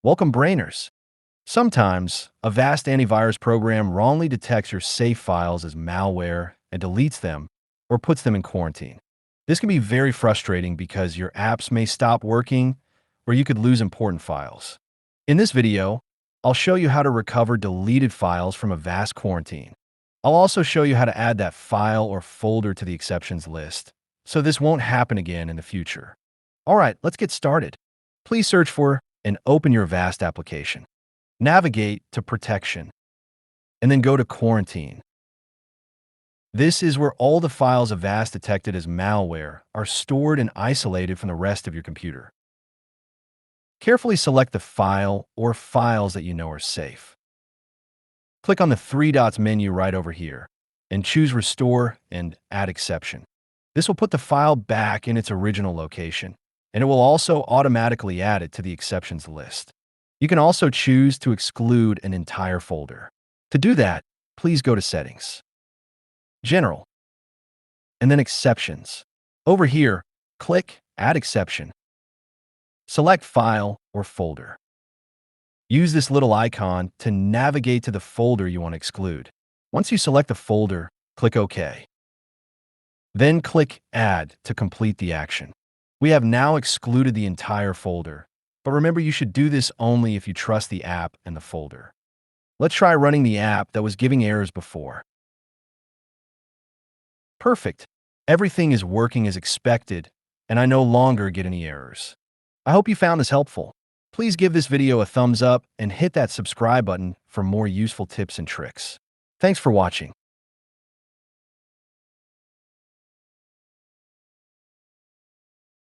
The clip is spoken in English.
Welcome, brainers. Sometimes, Avast antivirus program wrongly detects your save files as malware and deletes them or puts them in quarantine. This can be very frustrating because your apps may stop working or you could lose important files. In this video, I'll show you how to recover deleted files from Avast quarantine. I'll also show you how to add that file or folder to the exceptions list, so this won't happen again in the future. All right, let's get started. Please search for and open your Avast application. Navigate to Protection, and then go to Quarantine. This is where all the files Avast detected as malware are stored and isolated from the rest of your computer. Carefully select the file or files that you know are safe. Click on the three dots menu right over here and choose Restore and Add Exception. This will put the file back in its original location, and it will also automatically add it to the exceptions list. You can also choose to exclude an entire folder. To do that, please go to Settings, General, and then Exceptions. Over here, click Add Exception. Select File or Folder. Use this little icon to navigate to the folder you want to exclude. Once you select the folder, click OK. Then click Add to complete the action. We have now excluded the entire folder, but remember you should do this only if you trust the app and the folder. Let's try running the app that was giving errors before. Perfect. Everything is working as expected, and I no longer get any errors. I hope you found this helpful. Please give this video a thumbs up and hit that subscribe button for more useful tips and tricks. Thanks for watching.